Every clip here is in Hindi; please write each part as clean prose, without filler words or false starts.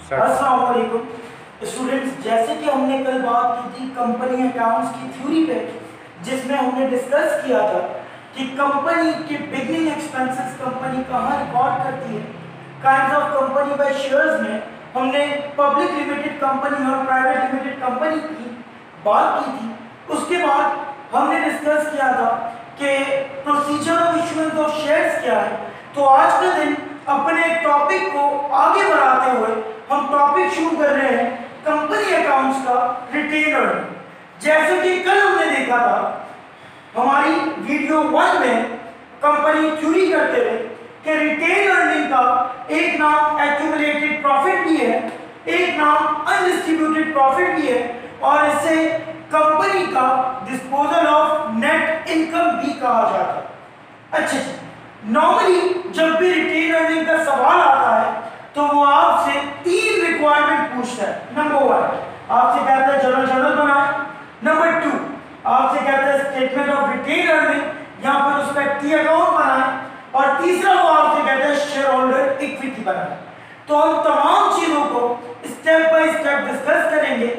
अस्सलाम वालेकुम स्टूडेंट्स, जैसे कि हमने कल बात की थी कंपनी अकाउंट्स की थ्योरी पे, जिसमें हमने डिस्कस किया था कि कंपनी के बिगनिंग एक्सपेंसेस कंपनी कहाँ रिकॉर्ड करती है। Kinds of company by shares में हमने पब्लिक लिमिटेड कंपनी और प्राइवेट लिमिटेड कंपनी की बात की थी। उसके बाद हमने डिस्कस किया था कि procedure of issuance of shares क्या है। तो आज का दिन अपने टॉपिक को आगे बढ़ाते हुए हम टॉपिक शुरू कर रहे हैं कंपनी अकाउंट्स का रिटेन अर्निंग। जैसे कि कल हमने देखा था हमारी वीडियो 1 में कंपनी थ्योरी करते हुए कि रिटेन अर्निंग का एक नाम एक्यूमुलेटेड प्रॉफिट भी है, एक नाम अनडिस्ट्रीब्यूटेड प्रॉफिट भी है, और इसे कंपनी का डिस्पोजल ऑफ नेट इनकम भी कहा जाता है। अच्छा जी, नॉर्मली जब भी रिटेन अर्निंग का सवाल आता है तो वो आपसे 3 रिक्वायरमेंट पूछता है। नंबर 1 आपसे कहता है जर्नल बनाए, नंबर 2 आपसे कहता है स्टेटमेंट ऑफ रिटेन अर्निंग या फिर उसका टी अकाउंट बनाए, और तीसरा वो आपसे कहता है शेयर होल्डर इक्विटी बनाए। तो हम तमाम चीजों को स्टेप बाय स्टेप डिस्कस करेंगे।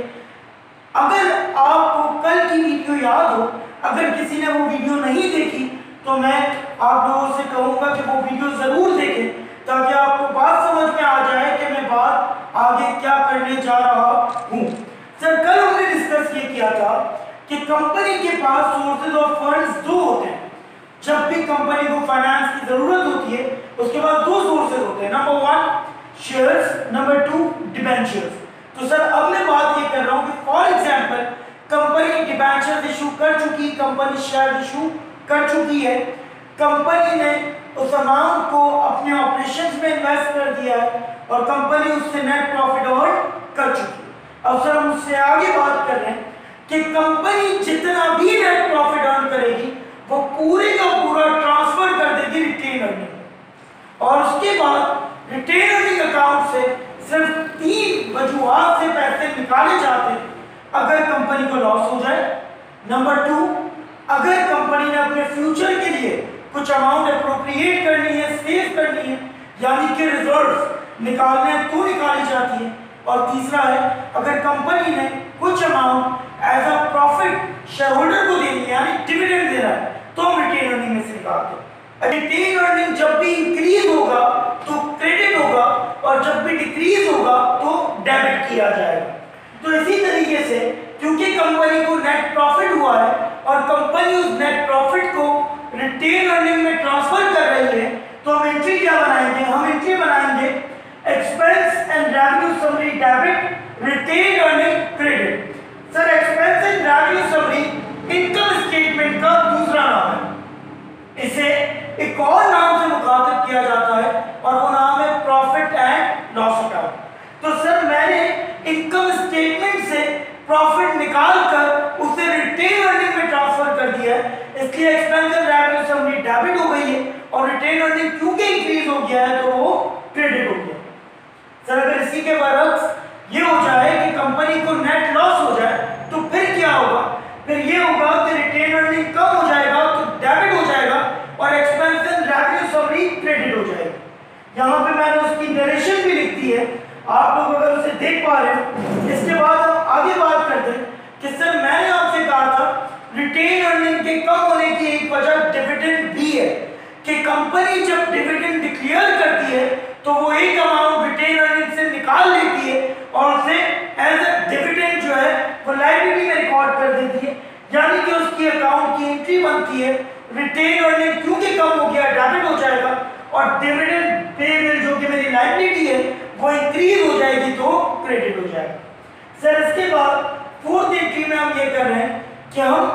अगर आपको कल की वीडियो याद हो, अगर किसी ने वो वीडियो नहीं देखी तो मैं आप लोगों से कहूंगा कि वो वीडियो जरूर देखें, ताकि आपको बात समझ में आ जाए कि मैं बात आगे क्या करने जा रहा हूं। सर, कल हमने डिस्कस ये किया था कि कंपनी के पास सोर्सेज ऑफ फंड्स 2 होते हैं। जब भी कंपनी को फाइनेंस की जरूरत होती है उसके बाद 2 सोर्सेज होते हैं, नंबर 1 शेयर्स, नंबर 2 डिबेंचर्स। तो सर अब मैं बात ये कर रहा हूं कि for example company debentures issue कर चुकी, कंपनी शेयर इशू कर चुकी है, कंपनी ने उस अमाउंट को अपने ऑपरेशंस में इन्वेस्ट कर दिया है और कंपनी उससे नेट प्रॉफिट अर्न कर चुकी है। अब सर हम उससे आगे बात कर रहे हैं कि कंपनी जितना भी नेट प्रॉफिट अर्न करेगी वो पूरे का पूरा ट्रांसफर कर देगी रिटेन अर्निंग, और उसके बाद रिटेन अर्निंग अकाउंट से सिर्फ 3 वजूहात से पैसे निकाले जाते हैं। अगर कंपनी को लॉस हो जाए, नंबर 2 अगर कंपनी ने अपने फ्यूचर के लिए कुछ अमाउंट अप्रोप्रिएट करनी है, सेव करनी है, यानी कि रिजर्व्स निकालने हैं तो निकाली जाती है, और तीसरा है अगर कंपनी ने कुछ amount as a profit shareholder को देनी है, यानी डिविडेंड देना है, तो हम रिटेन अर्निंग में से निकालते हैं। रिटेन अर्निंग जब भी इंक्रीज होगा तो क्रेडिट होगा, और जब भी डिक्रीज होगा तो डेबिट किया जाएगा। तो इसी तरीके से क्योंकि कंपनी को नेट प्रॉफिट हुआ है और कंपनी उस नेट प्रॉफिट को रिटेन अर्निंग में ट्रांसफर कर रही है, तो हम एंट्री क्या बनाएंगे? हम एंट्री बनाएंगे expense and revenue summary debit, retain earning credit. Sir, expense and revenue summary income statement का दूसरा नाम है। इसे एक और नाम से मुखातिब किया जाता है और वो नाम है प्रॉफिट एंड लॉस अकाउंट। तो सर मैंने इनकम स्टेटमेंट से प्रॉफिट निकालकर उसे रिटेन अर्निंग में ट्रांसफर कर दिया है, इसलिए expense and revenue summary debit हो गई है, और रिटेन अर्निंग क्योंकि इंक्रीज हो गया है तो वो क्रेडिट हो गया। सर अगर इसी के बरक्स ये हो जाए कि कंपनी को नेट लॉस हो जाए तो फिर क्या होगा? फिर ये होगा कि रिटेन अर्निंग कम हो जाएगा तो डेबिट हो जाएगा और expense and revenue summary credit हो जाएगी। यहाँ पे मैंने उसकी नरेशन भी लिख दी है, आप लोग अगर उसे देख पा रहे हो। इसके बाद हम आगे बात करते हैं कि सर मैंने आपसे कहा था रिटेन अर्निंग के कम होने की एक वजह डिविडेंड भी है, कि कंपनी जब डिविडेंड डिक्लेयर करती है तो वो एक अमाउंट रिटेन अर्निंग से निकाल लेती है और उसे एज अ डिविडेंड जो है वो लायबिलिटी में रिकॉर्ड कर देती है, यानी कि उसकी अकाउंट की एंट्री बनती है रिटेन अर्निंग क्योंकि कम हो गया डेबिट हो जाएगा, और डिविडेंड पेबल जो कि मेरी लायबिलिटी है वो इंक्रीज हो जाएगी तो क्रेडिट हो जाएगा। सर इसके बाद 4th एंट्री में हम ये कर रहे हैं कि हम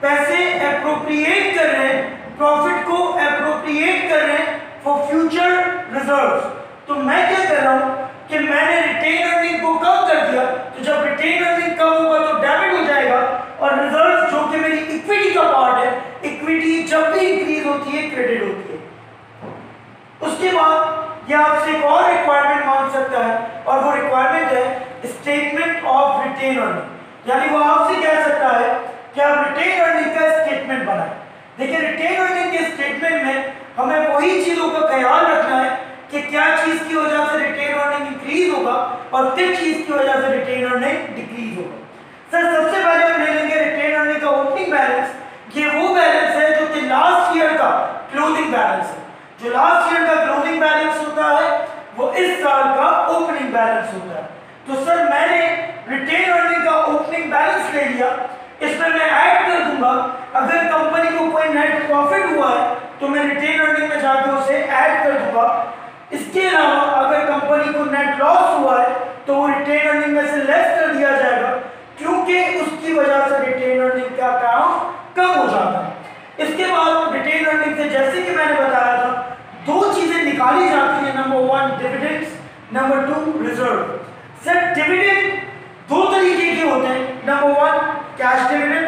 पैसे एप्रोप्रिएट कर रहे हैं, प्रॉफिट को एप्रोप्रिएट कर रहे हैं फॉर फ्यूचर रिजर्व्स। तो मैं क्या कर रहा हूं कि मैंने रिटेन अर्निंग को कम कर दिया, तो जब रिटेन अर्निंग कम होगा तो डेबिट हो जाएगा, और रिजर्व्स जो कि मेरी इक्विटी का पार्ट है, इक्विटी जब भी इंक्रीज होती है क्रेडिट होती है। उसके बाद ये आपसे एक और रिक्वायरमेंट मांग सकता है, और वो रिक्वायरमेंट है स्टेटमेंट ऑफ रिटेन अर्निंग, यानी वो आपसे कह सकता है कि आप रिटेन अर्निंग का स्टेटमेंट बनाएं। देखिए रिटेन अर्निंग के स्टेटमेंट में हमें वही चीजों का ख्याल रखना है कि क्या चीज की वजह से रिटेन अर्निंग इंक्रीज होगा, और किस चीज की वजह से रिटेन अर्निंग डिक्रीज होगा। सर सबसे पहले हम ले लेंगे रिटेन अर्निंग का ओपनिंग बैलेंस। ये वो बैलेंस है जो कि लास्ट ईयर का क्लोजिंग बैलेंस है। जो लास्ट ईयर का क्लोजिंग बैलेंस होता है वो इस साल का ओपनिंग बैलेंस होता है। तो सर मैंने रिटेन अर्निंग का ओपनिंग बैलेंस ले लिया, इसमें मैं ऐड कर दूंगा अगर कंपनी को कोई नेट प्रॉफिट हुआ है तो मैं रिटेन अर्निंग में जाकर उसे ऐड कर दूंगा। इसके अलावा अगर कंपनी को नेट लॉस हुआ है तो वो रिटेन अर्निंग में से लेस कर दिया जाएगा, क्योंकि उसकी वजह से रिटेन अर्निंग का अकाउंट कम हो जाता है। इसके बाद रिटेन अर्निंग से जैसे कि मैंने बताया था दो चीजें निकाली जाती हैं, number 1 dividends, number 2 reserve. Sir dividend दो तरीके के होते हैं, number 1 cash dividend,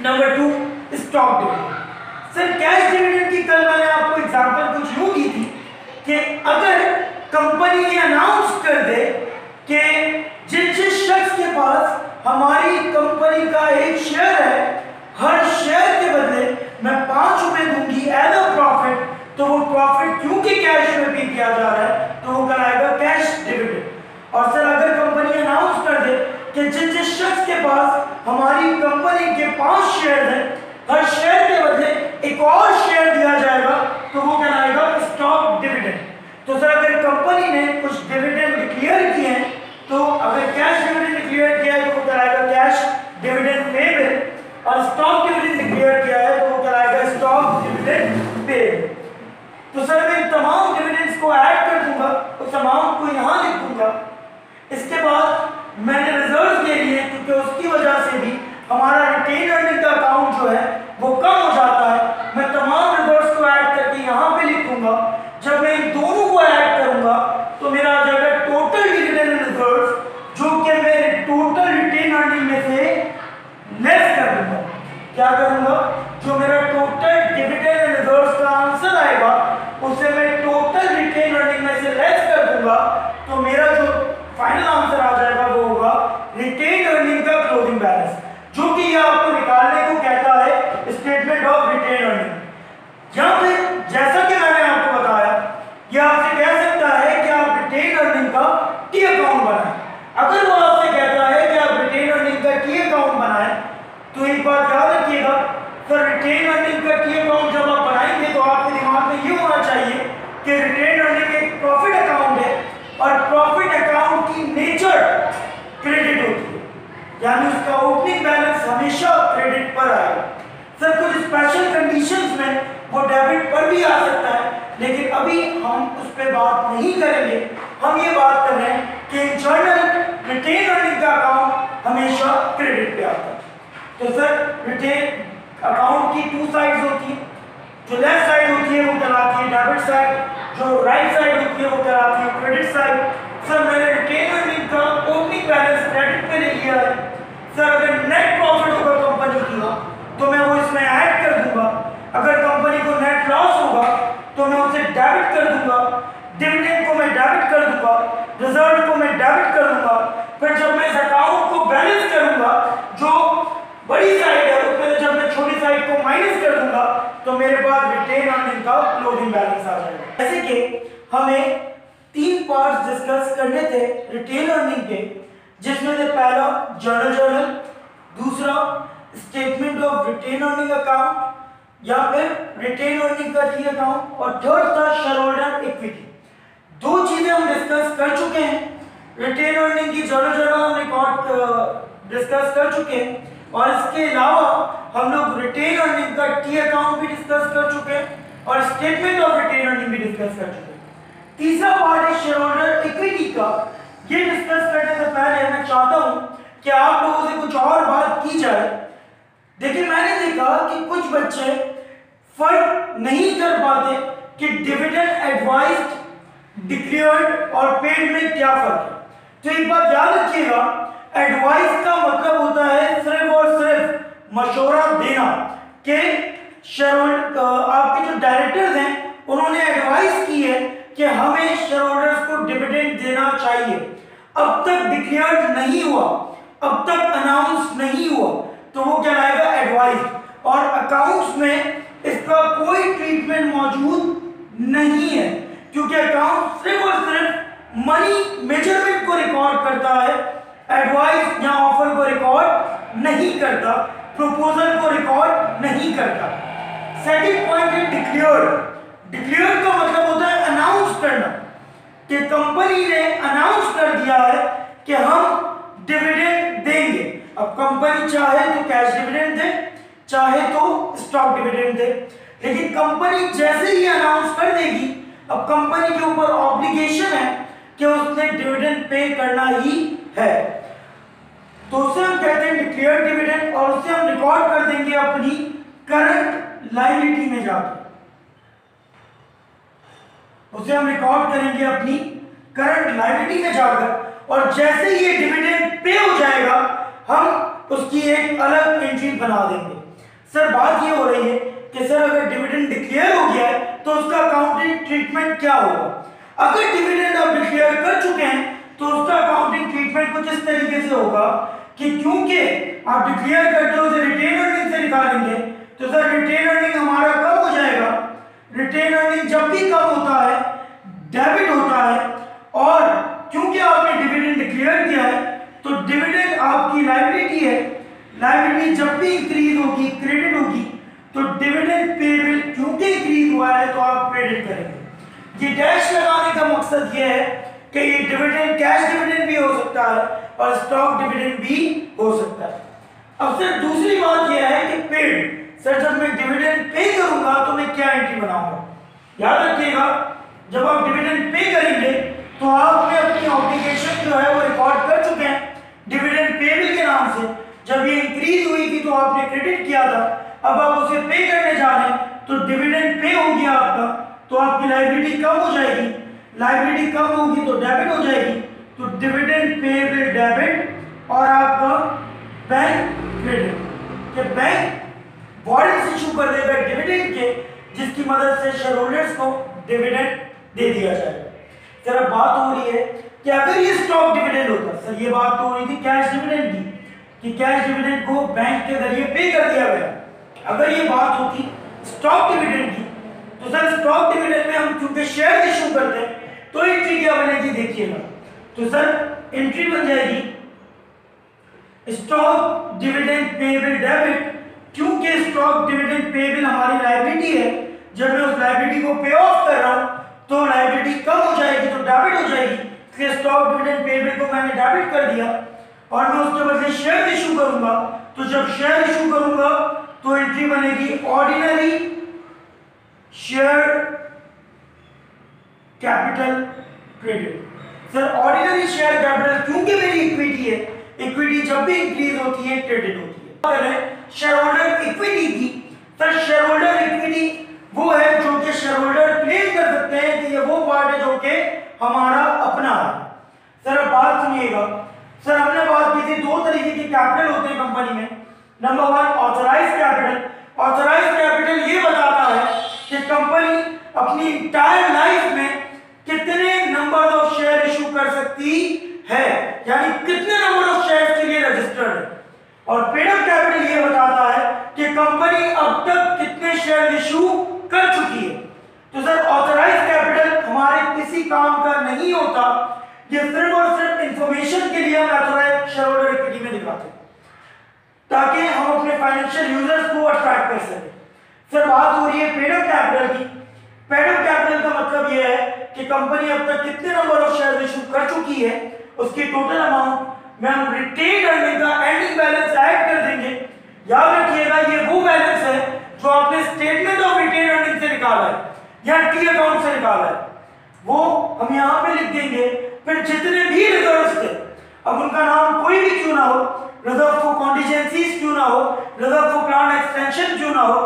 number 2 stock dividend. Sir cash dividend की कल मैंने आपको एग्जांपल कुछ यूं दी थी कि अगर कंपनी ये अनाउंस कर दे कि जिस शख्स के पास हमारी कंपनी का एक शेयर है, हर शेयर के बदले मैं 5 रुपए दूंगी एज अ प्रॉफिट, तो वो प्रॉफिट क्योंकि कैश में पे किया जा रहा है तो वो कहलाएगा कैश डिविडेंड। और सर अगर कंपनी अनाउंस कर दे कि जिस शख्स के पास हमारी कंपनी के 5 शेयर हैं, हर शेयर के बदले एक और शेयर दिया जाएगा तो वो कहलाएगा स्टॉक डिविडेंड। तो सर अगर कंपनी ने कुछ डिविडेंड डिक्लेयर किए हैं तो अगर कैश डिविडेंड डिक्लेयर किया है तो वो कहलाएगा कैश डिविडेंड पेएबल, और स्टॉक डिविडेंड डिक्लेयर किया है तो वो कहलाएगा स्टॉक डिविडेंड पेएबल। तो सर मैं इन तमाम डिविडेंड्स को ऐड कर दूंगा, उस अमाउंट को यहाँ लिख दूंगा। इसके बाद मैंने रिजर्व ले लिए क्योंकि उसकी वजह से भी हमारा रिटेन अर्निंग का अकाउंट जो है वो कम हो जाता है। मैं तमाम रिजर्व्स को ऐड करके यहाँ पे लिख दूंगा। जब मैं इन दोनों को ऐड करूंगा तो मेरा आ जाएगा टोटल डिविडेंड रिजर्व्स, जो कि मेरे टोटल रिटेन अर्निंग में से लेस कर दूंगा। क्या करूंगा? जो मेरा टोटल डिविडेंड रिजर्व्स का आंसर आएगा उसे मैं टोटल रिटेन अर्निंग में से लेस कर दूंगा, तो मेरा जो फाइनल आंसर आ जाएगा वो होगा रिटेन अर्निंग का क्लोजिंग बैलेंस, जो कि ये आपको निकालने को कहता है स्टेटमेंट ऑफ रिटेन अर्निंग। या फिर जैसा कि मैंने आपको बताया, ये आपसे कह सकता है कि आप रिटेन अर्निंग का टी अकाउंट बनाएं। अगर वो आपसे कहता है कि आप रिटेन अर्निंग का टी अकाउंट बनाएं तो एक बात याद रखिएगा, तो रिटेन अर्निंग का टी अकाउंट जब आप बनाएंगे तो आपके दिमाग में ये होना चाहिए कि रिटेन अर्निंग एक प्रॉफिट अकाउंट है और प्रॉफिट अकाउंट की नेचर क्रेडिट होती है, यानी उसका ओपनिंग बैलेंस हमेशा क्रेडिट पर आएगा। सर कुछ स्पेशल कंडीशंस में वो डेबिट पर भी आ सकता है, लेकिन अभी हम उस पर बात नहीं करेंगे। हम ये बात कर रहे हैं कि इंटरनल रिटेन अर्निंग का अकाउंट हमेशा क्रेडिट पे आता है। तो सर रिटेन अकाउंट की 2 साइड्स होती हैं। जो लेफ्ट साइड होती है वो कहलाती है डेबिट साइड, जो राइट साइड होती है वो कहलाती है क्रेडिट साइड। सर मैंने रिटेन अर्निंग का ओपनिंग बैलेंस क्रेडिट पे ले लिया है। सर अगर नेट प्रॉफिट होगा कंपनी की तो मैं वो इसमें ऐड कर दूंगा, अगर कंपनी को नेट लॉस होगा तो मैं उसे डेबिट कर दूंगा, डिविडेंड को मैं डेबिट कर दूंगा, रिजर्व को मैं डेबिट कर दूंगा। फिर जब मैं इस अकाउंट को बैलेंस करूंगा, जो बड़ी साइड है उसमें जब मैं छोटी साइड को माइनस कर दूंगा तो मेरे पास रिटेन अर्निंग का क्लोजिंग बैलेंस आ जाएगा। जैसे कि हमें 3 पार्ट्स डिस्कस करने थे रिटेन अर्निंग के, जिसमें से पहला जर्नल, दूसरा statement of retain earning account या फिर रिटेन अर्निंग का टी अकाउंट, और थर्ड था शेयर होल्डर इक्विटी। 2 चीजें हम डिस्कस कर चुके हैं। रिटेन अर्निंग की जर्नल हम रिकॉर्ड डिस्कस कर चुके हैं, और इसके अलावा हम लोग रिटेन अर्निंग का टी अकाउंट भी डिस्कस कर चुके हैं और स्टेटमेंट ऑफ रिटेन अर्निंग भी डिस्कस कर चुके हैं। तीसरा पार्ट है शेयर होल्डर इक्विटी का। ये डिस्कस करने से पहले मैं चाहता हूं कि आप लोगों से कुछ और बात की जाए। देखिए मैंने देखा कि कुछ बच्चे फर्क नहीं कर पाते कि डिविडेंड एडवाइज्ड, डिक्लेयर्ड और पेड में क्या फर्क है। तो एक बात याद रखिएगा, एडवाइस का मतलब होता है सिर्फ और सिर्फ मशवरा देना कि आपके जो डायरेक्टर्स हैं उन्होंने एडवाइस की है कि हमें शेयर होल्डर्स को डिविडेंड देना चाहिए। अब तक डिक्लेयर्ड नहीं हुआ, अब तक अनाउंस नहीं हुआ, तो वो कहलाएगा एडवाइस, और अकाउंट्स में इसका कोई ट्रीटमेंट मौजूद नहीं है, क्योंकि अकाउंट सिर्फ और सिर्फ मनी मेजरमेंट को रिकॉर्ड करता है, एडवाइस या ऑफर को रिकॉर्ड नहीं करता, प्रपोजल को रिकॉर्ड नहीं करता। सेकंड पॉइंट है डिक्लेयर। डिक्लेयर का मतलब होता है अनाउंस करना, कि कंपनी ने अनाउंस कर दिया है कि हम डिविडेंड देंगे। अब कंपनी चाहे तो कैश डिविडेंड दे, चाहे तो स्टॉक डिविडेंड दे, लेकिन कंपनी जैसे ही अनाउंस कर देगी, अब कंपनी के ऊपर ऑब्लिगेशन है कि उसने डिविडेंड पे करना ही है। तो उसे हम कहते हैं डिक्लेयर डिविडेंड, और उसे हम रिकॉर्ड कर देंगे अपनी करंट लायबिलिटी में जाकर। उसे हम रिकॉर्ड करेंगे अपनी करंट लायबिलिटी में जाकर, और जैसे ही ये डिविडेंड पे हो जाएगा हम उसकी एक अलग एंट्री बना देंगे। सर बात ये हो रही है कि सर अगर डिविडेंड डिक्लेयर हो गया है तो उसका अकाउंटिंग ट्रीटमेंट क्या होगा? अगर डिविडेंड आप डिक्लेयर कर चुके हैं तो उसका अकाउंटिंग ट्रीटमेंट कुछ इस तरीके से होगा कि क्योंकि आप डिक्लेयर करते हो उसे रिटेन अर्निंग से निकालेंगे, तो सर रिटेन अर्निंग हमारा कम हो जाएगा। रिटेन अर्निंग जब भी कम होता है डेबिट होता है, और क्योंकि आपने डिविडेंड डिक्लेयर किया है तो डिविडेंड आपकी लायबिलिटी है। लायबिलिटी जब भी इंक्रीज होगी क्रेडिट होगी, तो डिविडेंड पेबल क्योंकि इंक्रीज हुआ है तो आप क्रेडिट करेंगे। ये डैश लगाने का मकसद ये है कि ये डिविडेंड कैश डिविडेंड भी हो सकता है और स्टॉक डिविडेंड भी हो सकता है। अब सर दूसरी बात यह है कि पेड, सर जब मैं डिविडेंड पे करूंगा तो मैं क्या एंट्री बनाऊंगा? याद रखिएगा, जब आप डिविडेंड पे करेंगे तो आपने अपनी ऑब्लिगेशन जो है वो रिकॉर्ड कर चुके हैं डिविडेंड पेबल के नाम से। जब ये इंक्रीज हुई थी तो आपने क्रेडिट किया था, अब आप उसे पे करने जा रहे हैं तो डिविडेंड पे हो गया आपका, तो आपकी लायबिलिटी कम हो जाएगी। लायबिलिटी कम होगी तो डेबिट हो जाएगी, तो डिविडेंड पेबल डेबिट, और आपका बैंक क्रेडिट, कि बैंक वारंट इशू कर देगा डिविडेंड के, जिसकी मदद से शेयर होल्डर्स को डिविडेंड दे दिया जाएगा। सर अब बात हो रही है कि अगर ये स्टॉक डिविडेंड होता, सर ये बात तो हो रही थी कैश डिविडेंड की, कि कैश डिविडेंड को बैंक के जरिए पे कर दिया गया। अगर ये बात होती स्टॉक डिविडेंड की, तो सर स्टॉक डिविडेंड में हम क्योंकि शेयर इशू करते हैं तो एंट्री क्या बनेगी देखिएगा। तो सर एंट्री बन जाएगी स्टॉक डिविडेंड पेबल डेबिट, क्योंकि स्टॉक डिविडेंड पेबल हमारी लायबिलिटी है। जब मैं उस लायबिलिटी को पे ऑफ कर रहा हूं तो लायबिलिटी कम हो जाएगी तो डेबिट हो जाएगी, इसलिए स्टॉक डिविडेंड पेबल को मैंने डेबिट कर दिया, और मैं उसके बदले शेयर इशू करूंगा। तो जब शेयर इशू करूंगा तो एंट्री बनेगी ordinary share capital credit. Sir ordinary share capital क्योंकि मेरी इक्विटी है, इक्विटी जब भी इंक्रीज होती है क्रेडिट होती है। शेयर होल्डर इक्विटी की, सर शेयर होल्डर इक्विटी वो है जो कि शेयर होल्डर क्लेम कर सकते हैं कि ये वो पार्ट है जो कि हमारा अपना है। सर अब बात सुनिएगा, सर हमने बात की थी दो तरीके के कैपिटल होते हैं कंपनी में। Number one authorise capital. Authorise capital ये बताता है कि कंपनी अपनी इंटायर लाइफ में कितने नंबर ऑफ शेयर इशू कर सकती है, यानी कितने नंबर ऑफ शेयर के लिए रजिस्टर्ड है। और पेड अप कैपिटल ये बताता है कि कंपनी अब तक कितने शेयर इशू कर चुकी है। तो सर ऑथराइज कैपिटल हमारे किसी काम का नहीं होता, ये सिर्फ और सिर्फ इंफॉर्मेशन के लिए हम ऑथराइज शेयर होल्डर इक्विटी में दिखाते हैं ताकि हम अपने फाइनेंशियल यूजर्स को अट्रैक्ट कर सकें। सर बात हो रही है पेड अप कैपिटल की। पेड अप कैपिटल का मतलब यह है कि कंपनी अब तक कितने नंबर ऑफ शेयर इशू कर चुकी है, उसकी टोटल अमाउंट में हम रिटेन अर्निंग का एंडिंग बैलेंस ऐड कर देंगे। याद रखिएगा ये वो बैलेंस है जो आपने स्टेटमेंट ऑफ रिटेन अर्निंग से निकाला है या टी अकाउंट से निकाला है, वो हम यहां पे लिख देंगे। फिर जितने भी रिजर्व्स थे, अब उनका नाम कोई भी क्यों ना हो, रिजर्व फॉर कॉन्टिजेंसीज क्यों ना हो, रिजर्व फॉर प्लांट एक्सटेंशन क्यों ना हो,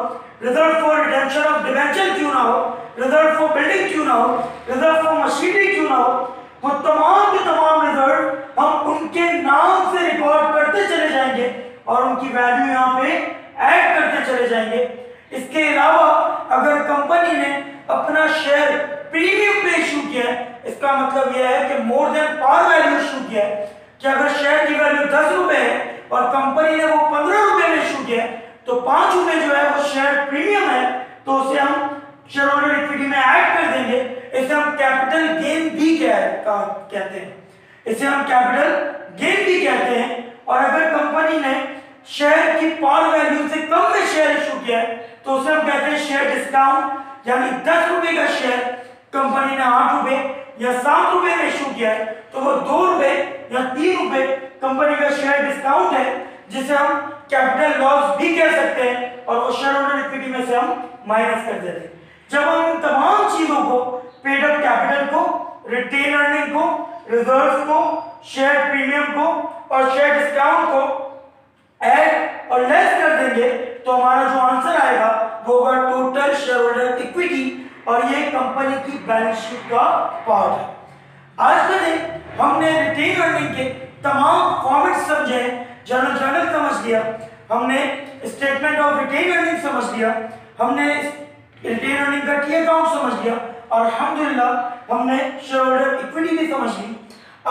reserve for redemption of debenture क्यों ना हो, रिजर्व फॉर बिल्डिंग क्यों ना हो, रिजर्व फॉर मशीनरी क्यों ना हो, वो तमाम के तमाम रिजर्व हम उनके नाम से रिकॉर्ड करते चले जाएंगे और उनकी वैल्यू यहाँ पे ऐड करते चले जाएंगे। इसके अलावा अगर कंपनी ने अपना शेयर प्रीमियम पे इशू किया है, इसका मतलब यह है कि more than par value issue किया है, कि अगर शेयर की वैल्यू 10 रुपए है और कंपनी ने वो 15 रुपए में इशू किया है, तो 5 रुपए जो है वो शेयर प्रीमियम है, तो उसे हम शेयर होल्डर इक्विटी में ऐड कर देंगे। इसे हम कैपिटल गेन भी कहते हैं, इसे हम कैपिटल गेन भी कहते हैं। और अगर कंपनी ने शेयर की पार वैल्यू से कम में शेयर इशू किया है तो उसे हम कहते हैं शेयर डिस्काउंट। यानी 10 रुपए का शेयर कंपनी ने 8 रुपए या 7 रुपए में इशू किया है तो वो 2 रुपए या 3 रुपए कंपनी का शेयर डिस्काउंट है, जिसे हम कैपिटल लॉस भी कह सकते हैं और वो शेयर होल्डर इक्विटी में से हम माइनस कर देते हैं। जब हम इन तमाम चीजों को, पेड अप कैपिटल को, रिटेन अर्निंग को, रिजर्व को, शेयर प्रीमियम को और शेयर डिस्काउंट को ऐड और लेस कर देंगे तो हमारा जो आंसर आएगा वो होगा टोटल शेयर होल्डर इक्विटी, और ये कंपनी की बैलेंस शीट का पार्ट है। आज के दिन हमने रिटेन अर्निंग के तमाम फॉर्मेट समझे, जर्नल समझ लिया, हमने स्टेटमेंट ऑफ रिटेन अर्निंग समझ लिया, हमने रिटेन अर्निंग का टी अकाउंट समझ लिया और अल्हम्दुलिल्लाह हमने शेयर होल्डर इक्विटी भी समझ ली।